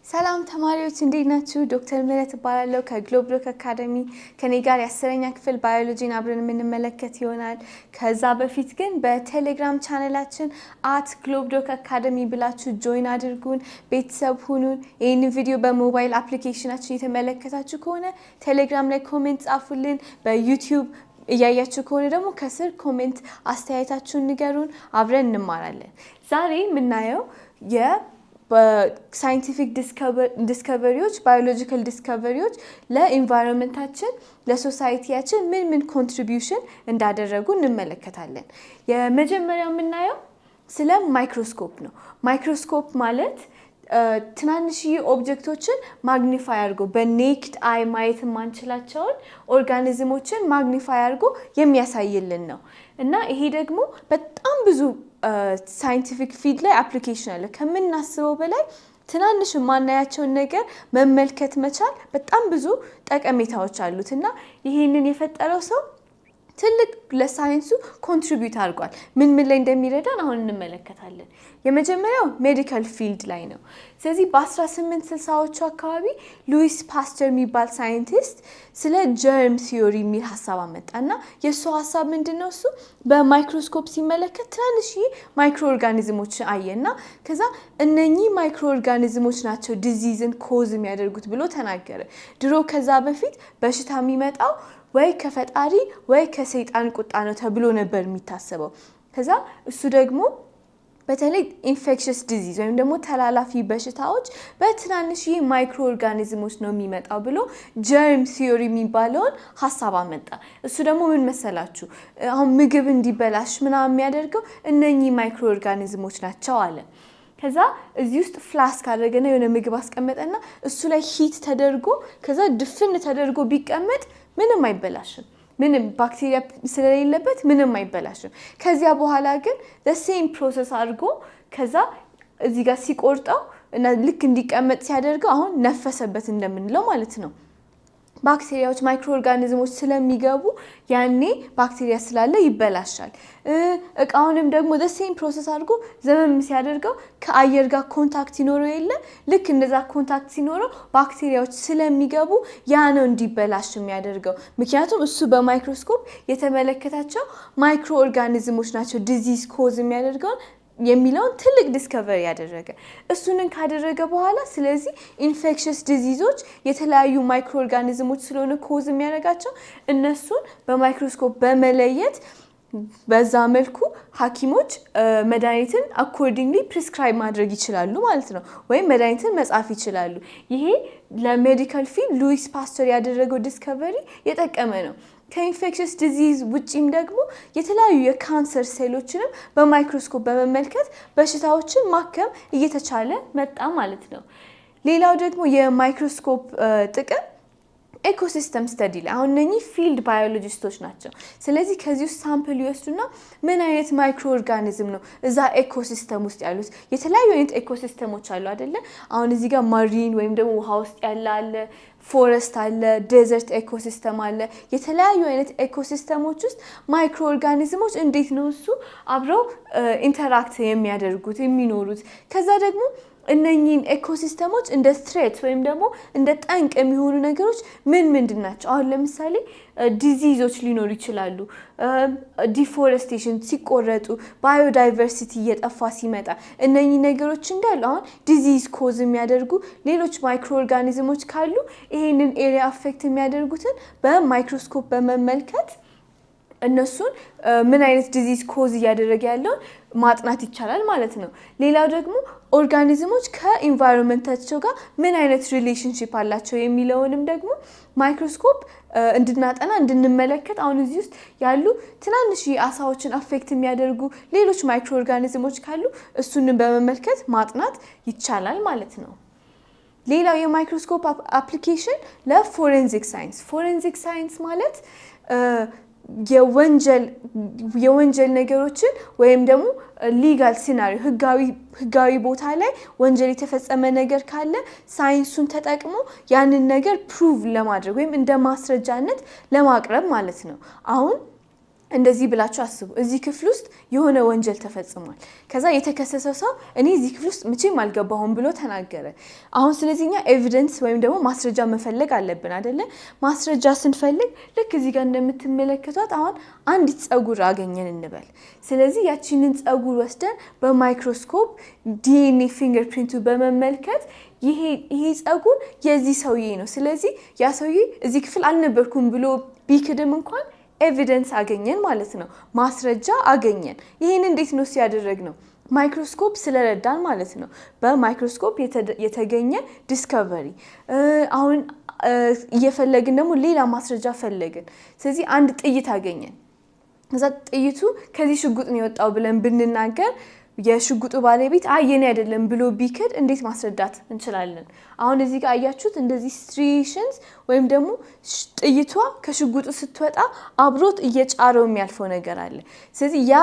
ሰላም ተማሪዎች እንዴት ናችሁ? ዶክተር ምህረት እባላለሁ ከግሎብሎክ አካዳሚ። ከኔ ጋር የ10ኛ ክፍል ባዮሎጂን አብረን የምንመለከት ይሆናል። ከዛ በፊት ግን በቴሌግራም ቻናላችን @ግሎብሎክ አካዳሚ ብላችሁ ጆይን አድርጉን፣ ቤተሰብ ሁኑን። ይህን ቪዲዮ በሞባይል አፕሊኬሽናችን የተመለከታችሁ ከሆነ ቴሌግራም ላይ ኮሜንት ጻፉልን። በዩቲዩብ እያያችሁ ከሆነ ደግሞ ከስር ኮሜንት አስተያየታችሁን ንገሩን፣ አብረን እንማራለን። ዛሬ የምናየው ሳይንቲፊክ ዲስከቨሪዎች ባዮሎጂካል ዲስከቨሪዎች ለኢንቫይሮንመንታችን ለሶሳይቲያችን ምን ኮንትሪቢዩሽን እንዳደረጉ እንመለከታለን። የመጀመሪያው የምናየው ስለ ማይክሮስኮፕ ነው። ማይክሮስኮፕ ማለት ትናንሽዬ ኦብጀክቶችን ማግኒፋይ አድርጎ በኔክድ አይ ማየት የማንችላቸውን ኦርጋኒዝሞችን ማግኒፋይ አድርጎ የሚያሳይልን ነው እና ይሄ ደግሞ በጣም ብዙ ሳይንቲፊክ ፊልድ ላይ አፕሊኬሽን አለ። ከምናስበው በላይ ትናንሽ ማናያቸውን ነገር መመልከት መቻል በጣም ብዙ ጠቀሜታዎች አሉት እና ይሄንን የፈጠረው ሰው ትልቅ ለሳይንሱ ኮንትሪቢዩት አድርጓል። ምን ላይ እንደሚረዳን አሁን እንመለከታለን። የመጀመሪያው ሜዲካል ፊልድ ላይ ነው። ስለዚህ በ1860ዎቹ አካባቢ ሉዊስ ፓስተር የሚባል ሳይንቲስት ስለ ጀርም ቲዮሪ የሚል ሀሳብ አመጣና የእሱ ሀሳብ ምንድነው? እሱ በማይክሮስኮፕ ሲመለከት ትናንሽ ማይክሮ ኦርጋኒዝሞች አየና ከዛ እነኚህ ማይክሮ ኦርጋኒዝሞች ናቸው ዲዚዝን ኮዝ የሚያደርጉት ብሎ ተናገረ። ድሮ ከዛ በፊት በሽታ የሚመጣው ወይ ከፈጣሪ ወይ ከሰይጣን ቁጣ ነው ተብሎ ነበር የሚታሰበው። ከዛ እሱ ደግሞ በተለይ ኢንፌክሽስ ዲዚዝ ወይም ደግሞ ተላላፊ በሽታዎች በትናንሽ ማይክሮ ኦርጋኒዝሞች ነው የሚመጣው ብሎ ጀርም ቲዮሪ የሚባለውን ሀሳብ አመጣ። እሱ ደግሞ ምን መሰላችሁ? አሁን ምግብ እንዲበላሽ ምናምን የሚያደርገው እነኚህ ማይክሮ ኦርጋኒዝሞች ናቸው አለ። ከዛ እዚህ ውስጥ ፍላስክ አደረገና የሆነ ምግብ አስቀመጠና እሱ ላይ ሂት ተደርጎ ከዛ ድፍን ተደርጎ ቢቀመጥ ምንም አይበላሽም። ምንም ባክቴሪያ ስለሌለበት ምንም አይበላሽም። ከዚያ በኋላ ግን ሴም ፕሮሰስ አድርጎ ከዛ እዚህ ጋር ሲቆርጠው እና ልክ እንዲቀመጥ ሲያደርገው አሁን ነፈሰበት እንደምንለው ማለት ነው። ባክቴሪያዎች ማይክሮ ኦርጋኒዝሞች ስለሚገቡ ያኔ ባክቴሪያ ስላለ ይበላሻል። እቃውንም ደግሞ ሴም ፕሮሰስ አድርጎ ዘመም ሲያደርገው ከአየር ጋር ኮንታክት ይኖረው የለ ልክ እንደዛ ኮንታክት ሲኖረው ባክቴሪያዎች ስለሚገቡ ያ ነው እንዲበላሽ የሚያደርገው። ምክንያቱም እሱ በማይክሮስኮፕ የተመለከታቸው ማይክሮ ኦርጋኒዝሞች ናቸው ዲዚዝ ኮዝ የሚያደርገውን የሚለውን ትልቅ ዲስከቨሪ ያደረገ። እሱንን ካደረገ በኋላ ስለዚህ ኢንፌክሽስ ዲዚዞች የተለያዩ ማይክሮ ኦርጋኒዝሞች ስለሆነ ኮዝ የሚያደርጋቸው እነሱን በማይክሮስኮፕ በመለየት በዛ መልኩ ሐኪሞች መድኃኒትን አኮርዲንግሊ ፕሪስክራይብ ማድረግ ይችላሉ ማለት ነው፣ ወይም መድኃኒትን መጻፍ ይችላሉ። ይሄ ለሜዲካል ፊልድ ሉዊስ ፓስተር ያደረገው ዲስከቨሪ የጠቀመ ነው። ከኢንፌክሽስ ዲዚዝ ውጪም ደግሞ የተለያዩ የካንሰር ሴሎችንም በማይክሮስኮፕ በመመልከት በሽታዎችን ማከም እየተቻለ መጣ ማለት ነው። ሌላው ደግሞ የማይክሮስኮፕ ጥቅም ኤኮሲስተም ስተዲ ላይ አሁን እነኚህ ፊልድ ባዮሎጂስቶች ናቸው። ስለዚህ ከዚህ ውስጥ ሳምፕል ይወስዱና ምን አይነት ማይክሮ ኦርጋኒዝም ነው እዛ ኤኮሲስተም ውስጥ ያሉት። የተለያዩ አይነት ኤኮሲስተሞች አሉ አይደለ? አሁን እዚህ ጋር ማሪን ወይም ደግሞ ውሃ ውስጥ ያለ አለ፣ ፎረስት አለ፣ ዴዘርት ኤኮሲስተም አለ። የተለያዩ አይነት ኤኮሲስተሞች ውስጥ ማይክሮ ኦርጋኒዝሞች እንዴት ነው እሱ አብረው ኢንተራክት የሚያደርጉት የሚኖሩት። ከዛ ደግሞ እነኚህን ኤኮሲስተሞች እንደ ስትሬት ወይም ደግሞ እንደ ጠንቅ የሚሆኑ ነገሮች ምንድን ናቸው? አሁን ለምሳሌ ዲዚዞች ሊኖሩ ይችላሉ። ዲፎረስቴሽን ሲቆረጡ ባዮዳይቨርሲቲ እየጠፋ ሲመጣ እነኚህ ነገሮች እንዳሉ አሁን ዲዚዝ ኮዝ የሚያደርጉ ሌሎች ማይክሮ ኦርጋኒዝሞች ካሉ ይሄንን ኤሪያ አፌክት የሚያደርጉትን በማይክሮስኮፕ በመመልከት እነሱን ምን አይነት ዲዚዝ ኮዝ እያደረገ ያለውን ማጥናት ይቻላል ማለት ነው። ሌላው ደግሞ ኦርጋኒዝሞች ከኢንቫይሮንመንታቸው ጋር ምን አይነት ሪሌሽንሺፕ አላቸው የሚለውንም ደግሞ ማይክሮስኮፕ እንድናጠና እንድንመለከት አሁን እዚህ ውስጥ ያሉ ትናንሽ አሳዎችን አፌክት የሚያደርጉ ሌሎች ማይክሮ ኦርጋኒዝሞች ካሉ እሱንም በመመልከት ማጥናት ይቻላል ማለት ነው። ሌላው የማይክሮስኮፕ አፕሊኬሽን ለፎሬንሲክ ሳይንስ። ፎሬንሲክ ሳይንስ ማለት የወንጀል ነገሮችን ወይም ደግሞ ሊጋል ሲናሪዮ ህጋዊ ቦታ ላይ ወንጀል የተፈጸመ ነገር ካለ ሳይንሱን ተጠቅሞ ያንን ነገር ፕሩቭ ለማድረግ ወይም እንደ ማስረጃነት ለማቅረብ ማለት ነው። አሁን እንደዚህ ብላችሁ አስቡ እዚህ ክፍል ውስጥ የሆነ ወንጀል ተፈጽሟል ከዛ የተከሰሰው ሰው እኔ እዚህ ክፍል ውስጥ መቼም አልገባሁም ብሎ ተናገረ አሁን ስለዚህኛ ኤቪደንስ ወይም ደግሞ ማስረጃ መፈለግ አለብን አይደለ ማስረጃ ስንፈልግ ልክ እዚህ ጋር እንደምትመለከቱት አሁን አንዲት ጸጉር አገኘን እንበል ስለዚህ ያቺንን ጸጉር ወስደን በማይክሮስኮፕ ዲኤንኤ ፊንገርፕሪንቱ በመመልከት ይሄ ጸጉር የዚህ ሰውዬ ነው ስለዚህ ያ ሰውዬ እዚህ ክፍል አልነበርኩም ብሎ ቢክድም እንኳን ኤቪደንስ አገኘን ማለት ነው ማስረጃ አገኘን ይሄን እንዴት ነው ሲያደርግነው ማይክሮስኮፕ ስለረዳን ማለት ነው በማይክሮስኮፕ የተገኘ ዲስከቨሪ አሁን እየፈለግን ደግሞ ሌላ ማስረጃ ፈለግን ስለዚህ አንድ ጥይት አገኘን ከዛ ጥይቱ ከዚህ ሽጉጥ ነው የወጣው ብለን ብንናገር የሽጉጡ ባለቤት የኔ አይደለም ብሎ ቢክድ እንዴት ማስረዳት እንችላለን አሁን እዚህ ጋር አያችሁት እንደዚህ ስትሪሽንስ ወይም ደግሞ ጥይቷ ከሽጉጡ ስትወጣ አብሮት እየጫረው የሚያልፈው ነገር አለ ስለዚህ ያ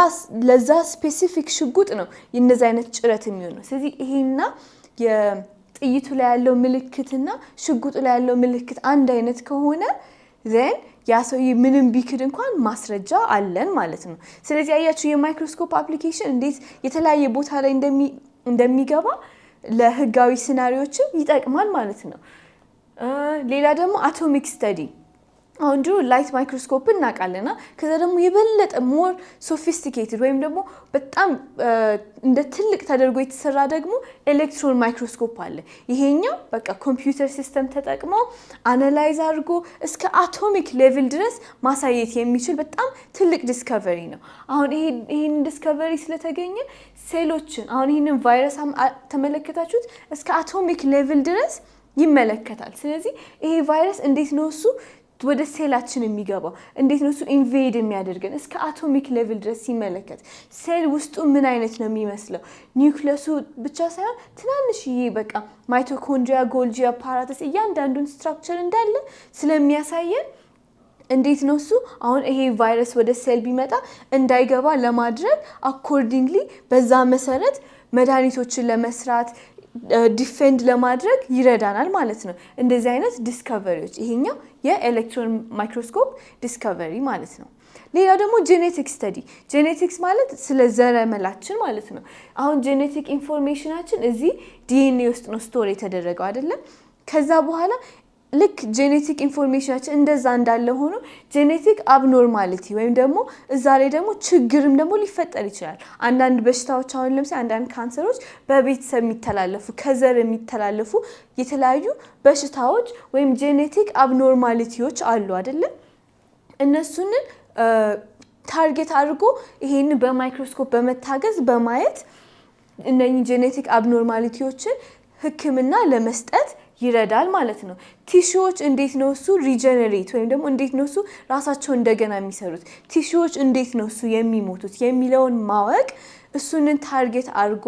ለዛ ስፔሲፊክ ሽጉጥ ነው የነዛ አይነት ጭረት የሚሆነው ስለዚህ ይሄና የጥይቱ ላይ ያለው ምልክትና ሽጉጡ ላይ ያለው ምልክት አንድ አይነት ከሆነ then ያ ሰው ምንም ቢክድ እንኳን ማስረጃ አለን ማለት ነው ስለዚህ አያችሁ የማይክሮስኮፕ አፕሊኬሽን እንዴት የተለያየ ቦታ ላይ እንደሚገባ ለህጋዊ ሲናሪዮችም ይጠቅማል ማለት ነው ሌላ ደግሞ አቶሚክ ስተዲ አሁን ድሮ ላይት ማይክሮስኮፕ እናቃለና ከዛ ደግሞ የበለጠ ሞር ሶፊስቲኬትድ ወይም ደግሞ በጣም እንደ ትልቅ ተደርጎ የተሰራ ደግሞ ኤሌክትሮን ማይክሮስኮፕ አለ ይሄኛው በቃ ኮምፒውተር ሲስተም ተጠቅሞ አናላይዝ አድርጎ እስከ አቶሚክ ሌቭል ድረስ ማሳየት የሚችል በጣም ትልቅ ዲስከቨሪ ነው አሁን ይሄን ዲስከቨሪ ስለተገኘ ሴሎችን አሁን ይሄንን ቫይረስ ተመለከታችሁት እስከ አቶሚክ ሌቭል ድረስ ይመለከታል ስለዚህ ይሄ ቫይረስ እንዴት ነው እሱ ወደ ሴላችን የሚገባው እንዴት ነው እሱ ኢንቬድ የሚያደርገን እስከ አቶሚክ ሌቭል ድረስ ሲመለከት ሴል ውስጡ ምን አይነት ነው የሚመስለው ኒውክሊየሱ ብቻ ሳይሆን ትናንሽዬ በቃ ማይቶኮንድሪያ ጎልጂ አፓራተስ እያንዳንዱን ስትራክቸር እንዳለ ስለሚያሳየን እንዴት ነው እሱ አሁን ይሄ ቫይረስ ወደ ሴል ቢመጣ እንዳይገባ ለማድረግ አኮርዲንግሊ በዛ መሰረት መድኃኒቶችን ለመስራት ዲፌንድ ለማድረግ ይረዳናል ማለት ነው እንደዚህ አይነት ዲስከቨሪዎች ይሄኛው የኤሌክትሮን ማይክሮስኮፕ ዲስከቨሪ ማለት ነው ሌላው ደግሞ ጄኔቲክ ስተዲ ጄኔቲክስ ማለት ስለ ዘረመላችን ማለት ነው አሁን ጄኔቲክ ኢንፎርሜሽናችን እዚህ ዲኤንኤ ውስጥ ነው ስቶር የተደረገው አይደለ ከዛ በኋላ ልክ ጄኔቲክ ኢንፎርሜሽናችን እንደዛ እንዳለ ሆኖ ጄኔቲክ አብኖርማሊቲ ወይም ደግሞ እዛ ላይ ደግሞ ችግርም ደግሞ ሊፈጠር ይችላል አንዳንድ በሽታዎች አሁን ለምሳሌ አንዳንድ ካንሰሮች በቤተሰብ የሚተላለፉ ከዘር የሚተላለፉ የተለያዩ በሽታዎች ወይም ጄኔቲክ አብኖርማሊቲዎች አሉ አይደለ እነሱን ታርጌት አድርጎ ይሄን በማይክሮስኮፕ በመታገዝ በማየት እነኚህ ጄኔቲክ አብኖርማሊቲዎችን ህክምና ለመስጠት ይረዳል ማለት ነው ቲሹዎች እንዴት ነው እሱ ሪጀነሬት ወይም ደግሞ እንዴት ነው እሱ ራሳቸው እንደገና የሚሰሩት ቲሹዎች እንዴት ነው እሱ የሚሞቱት የሚለውን ማወቅ እሱንን ታርጌት አድርጎ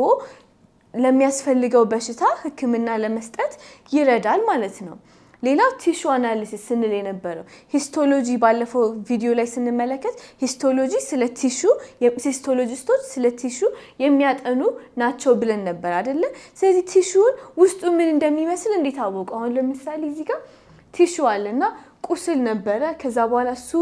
ለሚያስፈልገው በሽታ ህክምና ለመስጠት ይረዳል ማለት ነው ሌላው ቲሹ አናሊሲስ ስንል የነበረው ሂስቶሎጂ ባለፈው ቪዲዮ ላይ ስንመለከት ሂስቶሎጂ ስለ ቲሹ ሂስቶሎጂስቶች ስለ ቲሹ የሚያጠኑ ናቸው ብለን ነበር አይደለ ስለዚህ ቲሹን ውስጡ ምን እንደሚመስል እንዴት አወቁ አሁን ለምሳሌ እዚህ ጋር ቲሹ አለና ቁስል ነበረ ከዛ በኋላ እሱ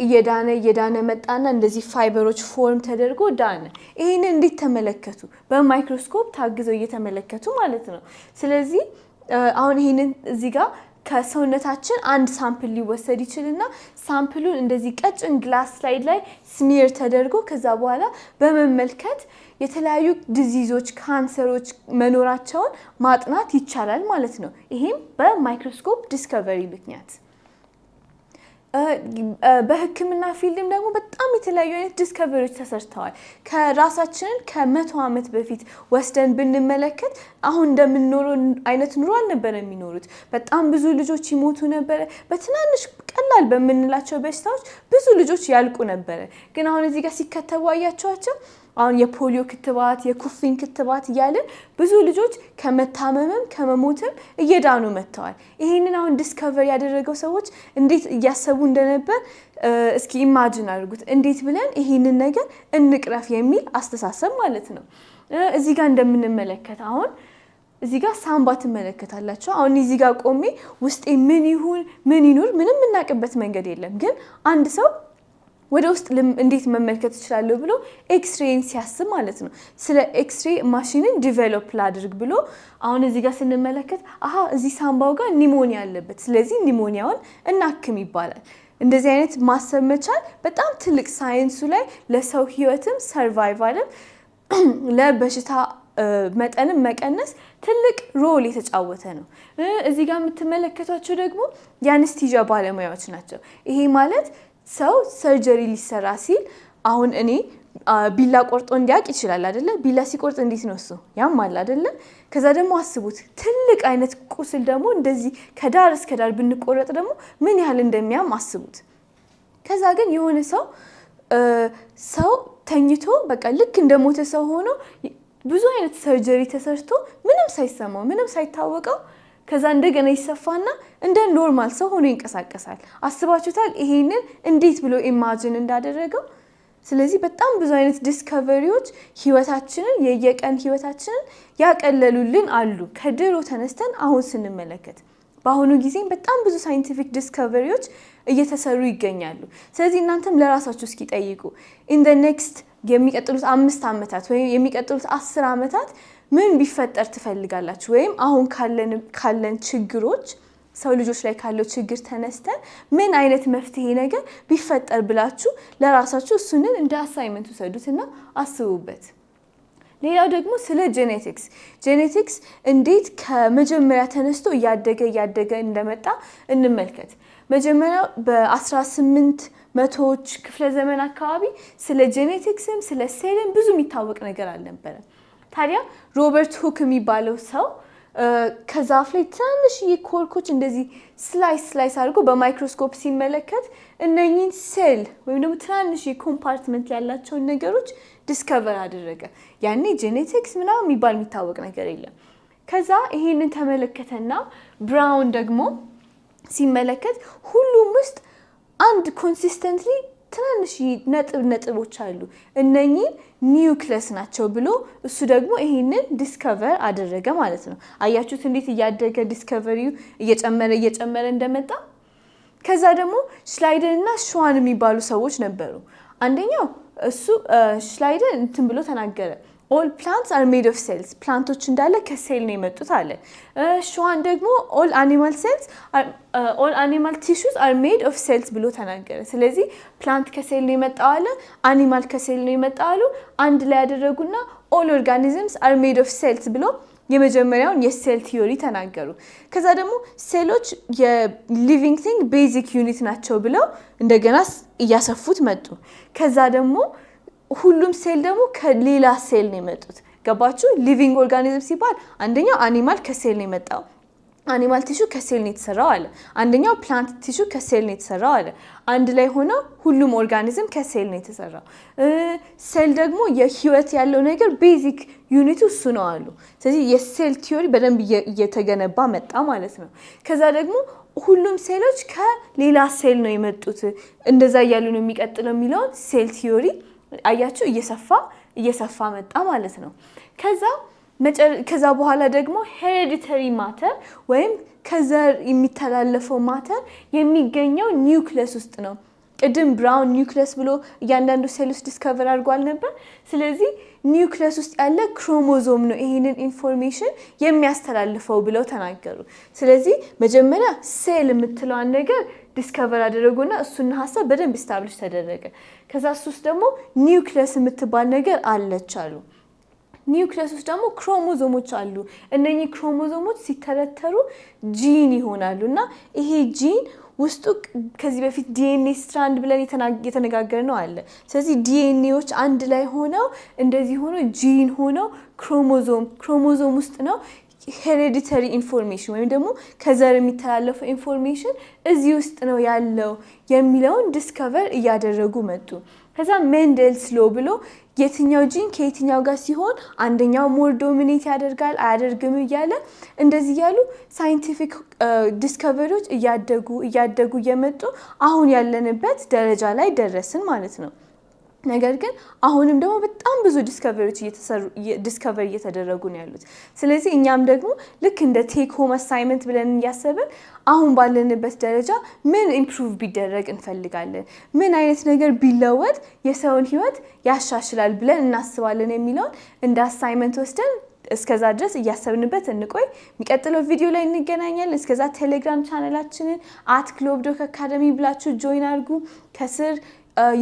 እየዳነ መጣና እንደዚህ ፋይበሮች ፎርም ተደርጎ ዳነ ይሄንን እንዴት ተመለከቱ በማይክሮስኮፕ ታግዘው እየተመለከቱ ማለት ነው ስለዚህ አሁን ይሄንን እዚህ ጋር ከሰውነታችን አንድ ሳምፕል ሊወሰድ ይችላልና ሳምፕሉን እንደዚህ ቀጭን ግላስ ስላይድ ላይ ስሚር ተደርጎ ከዛ በኋላ በመመልከት የተለያዩ ዲዚዞች ካንሰሮች መኖራቸውን ማጥናት ይቻላል ማለት ነው ይሄም በማይክሮስኮፕ ዲስከቨሪ ምክንያት በህክምና ፊልድም ደግሞ በጣም የተለያዩ አይነት ዲስከቨሪዎች ተሰርተዋል ከራሳችንን ከ100 ዓመት በፊት ወስደን ብንመለከት አሁን እንደምንኖረው አይነት ኑሮ አልነበረ የሚኖሩት በጣም ብዙ ልጆች ይሞቱ ነበር በትናንሽ ቀላል በመንላቸው በሽታዎች ብዙ ልጆች ያልቁ ነበር ግን አሁን እዚህ ጋር ሲከተቡ አያቸዋቸው አሁን የፖሊዮ ክትባት የኩፍኝ ክትባት እያለ ብዙ ልጆች ከመታመምም ከመሞትም እየዳኑ መጥተዋል ይሄንን አሁን ዲስከቨሪ ያደረገው ሰዎች እንዴት ያሰቡ እንደነበር እስኪ ኢማጂን አድርጉት እንዴት ብለን ይሄንን ነገር እንቅረፍ የሚል አስተሳሰብ ማለት ነው እዚህ ጋር እንደምንመለከት አሁን እዚህ ጋር ሳምባ ተመለከታላችሁ አሁን እዚህ ጋር ቆሜ ውስጤ ምን ይሁን ምን ይኑር ምንም እናቀበት መንገድ የለም ግን አንድ ሰው ወደ ውስጥ እንዴት መመልከት እችላለሁ ብሎ ኤክስሬይን ሲያስብ ማለት ነው። ስለ ኤክስሬይ ማሽንን ዲቨሎፕ ላድርግ ብሎ አሁን እዚህ ጋር ስንመለከት እዚህ ሳምባው ጋር ኒሞኒያ አለበት፣ ስለዚህ ኒሞኒያውን እናክም ይባላል። እንደዚህ አይነት ማሰብ መቻል በጣም ትልቅ ሳይንሱ ላይ ለሰው ህይወትም ሰርቫይቫልም ለበሽታ መጠንም መቀነስ ትልቅ ሮል የተጫወተ ነው። እዚህ ጋር የምትመለከቷቸው ደግሞ የአነስቴዥያ ባለሙያዎች ናቸው። ይሄ ማለት ሰው ሰርጀሪ ሊሰራ ሲል አሁን እኔ ቢላ ቆርጦ እንዲያውቅ ይችላል አይደለ? ቢላ ሲቆርጥ እንዴት ነው እሱ ያማል አይደለ? ከዛ ደግሞ አስቡት ትልቅ አይነት ቁስል ደግሞ እንደዚህ ከዳር እስከ ዳር ብንቆረጥ ደግሞ ምን ያህል እንደሚያም አስቡት። ከዛ ግን የሆነ ሰው ተኝቶ በቃ ልክ እንደሞተ ሰው ሆኖ ብዙ አይነት ሰርጀሪ ተሰርቶ ምንም ሳይሰማው ምንም ሳይታወቀው ከዛ እንደገና ይሰፋና እንደ ኖርማል ሰው ሆኖ ይንቀሳቀሳል። አስባችሁታል ይሄንን እንዴት ብሎ ኢማጂን እንዳደረገው? ስለዚህ በጣም ብዙ አይነት ዲስከቨሪዎች ህይወታችንን የየቀን ህይወታችንን ያቀለሉልን አሉ ከድሮ ተነስተን አሁን ስንመለከት። በአሁኑ ጊዜ በጣም ብዙ ሳይንቲፊክ ዲስከቨሪዎች እየተሰሩ ይገኛሉ። ስለዚህ እናንተም ለራሳችሁ እስኪ ጠይቁ ኢን ዘ ኔክስት የሚቀጥሉት 5 ዓመታት ወይም የሚቀጥሉት 10 ዓመታት ምን ቢፈጠር ትፈልጋላችሁ? ወይም አሁን ካለን ችግሮች ሰው ልጆች ላይ ካለው ችግር ተነስተን ምን አይነት መፍትሄ ነገር ቢፈጠር ብላችሁ ለራሳችሁ እሱንን እንደ አሳይመንት ውሰዱትና አስቡበት። ሌላው ደግሞ ስለ ጄኔቲክስ እንዴት ከመጀመሪያ ተነስቶ እያደገ እንደመጣ እንመልከት። መጀመሪያ በ1800ዎች ክፍለ ዘመን አካባቢ ስለ ጄኔቲክስም ስለ ሴልም ብዙ የሚታወቅ ነገር አልነበረም። ታዲያ ሮበርት ሁክ የሚባለው ሰው ከዛፍ ላይ ትናንሽዬ ኮርኮች እንደዚህ ስላይስ አድርጎ በማይክሮስኮፕ ሲመለከት እነኚህን ሴል ወይም ደግሞ ትናንሽዬ ኮምፓርትመንት ያላቸውን ነገሮች ዲስከቨር አደረገ። ያኔ ጄኔቲክስ ምናምን የሚባል የሚታወቅ ነገር የለም። ከዛ ይሄንን ተመለከተና ብራውን ደግሞ ሲመለከት ሁሉም ውስጥ አንድ ኮንሲስተንትሊ ትናንሽ ነጥቦች አሉ፣ እነኚህ ኒውክለስ ናቸው ብሎ እሱ ደግሞ ይሄንን ዲስከቨር አደረገ ማለት ነው። አያችሁት እንዴት እያደገ ዲስከቨሪው እየጨመረ እንደመጣ። ከዛ ደግሞ ሽላይደን እና ሽዋን የሚባሉ ሰዎች ነበሩ። አንደኛው እሱ ሽላይደን እንትን ብሎ ተናገረ፣ ኦል ፕላንትስ አር ሜድ ኦፍ ሴልስ፣ ፕላንቶች እንዳለ ከሴል ነው የመጡት አለ። ሽዋን ደግሞ ኦል አኒማል ቲሹስ አር ሜድ ኦፍ ሴልስ ብሎ ተናገረ። ስለዚህ ፕላንት ከሴል ነው የመጣው አለ፣ አኒማል ከሴል ነው የመጣው አሉ። አንድ ላይ ያደረጉና ኦል ኦርጋኒዝምስ አር ሜድ ኦፍ ሴልስ ብሎ የመጀመሪያውን የሴል ቲዮሪ ተናገሩ። ከዛ ደግሞ ሴሎች የሊቪንግ ቲንግ ቤዚክ ዩኒት ናቸው ብለው እንደገና እያሰፉት መጡ። ከዛ ደግሞ ሁሉም ሴል ደግሞ ከሌላ ሴል ነው የመጡት። ገባችሁ? ሊቪንግ ኦርጋኒዝም ሲባል አንደኛው አኒማል ከሴል ነው የመጣው፣ አኒማል ቲሹ ከሴል ነው የተሰራው አለ። አንደኛው ፕላንት ቲሹ ከሴል ነው የተሰራው አለ። አንድ ላይ ሆነው ሁሉም ኦርጋኒዝም ከሴል ነው የተሰራው። ሴል ደግሞ የህይወት ያለው ነገር ቤዚክ ዩኒቱ እሱ ነው አሉ። ስለዚህ የሴል ቲዮሪ በደንብ እየተገነባ መጣ ማለት ነው። ከዛ ደግሞ ሁሉም ሴሎች ከሌላ ሴል ነው የመጡት፣ እንደዛ እያሉ ነው የሚቀጥለው የሚለውን ሴል ቲዮሪ አያችሁ እየሰፋ መጣ ማለት ነው። ከዛ በኋላ ደግሞ ሄሬዲተሪ ማተር ወይም ከዘር የሚተላለፈው ማተር የሚገኘው ኒውክለስ ውስጥ ነው። ቅድም ብራውን ኒውክለስ ብሎ እያንዳንዱ ሴል ውስጥ ዲስከቨር አድርጓል ነበር። ስለዚህ ኒውክለስ ውስጥ ያለ ክሮሞዞም ነው ይሄንን ኢንፎርሜሽን የሚያስተላልፈው ብለው ተናገሩ። ስለዚህ መጀመሪያ ሴል የምትለዋን ነገር ዲስከቨር አደረጉና እሱን ሀሳብ በደንብ ስታብሊሽ ተደረገ። ከዛ እሱ ውስጥ ደግሞ ኒውክለስ የምትባል ነገር አለች አሉ። ኒውክለስ ውስጥ ደግሞ ክሮሞዞሞች አሉ። እነኚህ ክሮሞዞሞች ሲተረተሩ ጂን ይሆናሉ እና ይሄ ጂን ውስጡ ከዚህ በፊት ዲኤንኤ ስትራንድ ብለን የተነጋገርነው አለ። ስለዚህ ዲኤንኤዎች አንድ ላይ ሆነው እንደዚህ ሆኖ ጂን ሆነው ክሮሞዞም ውስጥ ነው ሄሬዲተሪ ኢንፎርሜሽን ወይም ደግሞ ከዘር የሚተላለፈው ኢንፎርሜሽን እዚህ ውስጥ ነው ያለው የሚለውን ዲስከቨር እያደረጉ መጡ። ከዛ ሜንደልስ ሎ ብሎ የትኛው ጂን ከየትኛው ጋር ሲሆን አንደኛው ሞር ዶሚኔት ያደርጋል አያደርግም እያለ እንደዚህ ያሉ ሳይንቲፊክ ዲስከቨሪዎች እያደጉ እየመጡ አሁን ያለንበት ደረጃ ላይ ደረስን ማለት ነው። ነገር ግን አሁንም ደግሞ በጣም ብዙ ዲስከቨሪ እየተደረጉ ነው ያሉት። ስለዚህ እኛም ደግሞ ልክ እንደ ቴክ ሆም አሳይመንት ብለን እያሰብን አሁን ባለንበት ደረጃ ምን ኢምፕሩቭ ቢደረግ እንፈልጋለን፣ ምን አይነት ነገር ቢለወጥ የሰውን ህይወት ያሻሽላል ብለን እናስባለን የሚለውን እንደ አሳይመንት ወስደን እስከዛ ድረስ እያሰብንበት እንቆይ። የሚቀጥለው ቪዲዮ ላይ እንገናኛለን። እስከዛ ቴሌግራም ቻናላችንን @globdoc academy ብላችሁ ጆይን አድርጉ። ከስር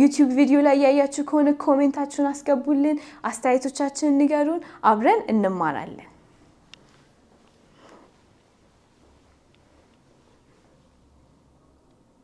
ዩቲዩብ ቪዲዮ ላይ ያያችሁ ከሆነ ኮሜንታችሁን አስገቡልን፣ አስተያየቶቻችንን ንገሩን፣ አብረን እንማራለን።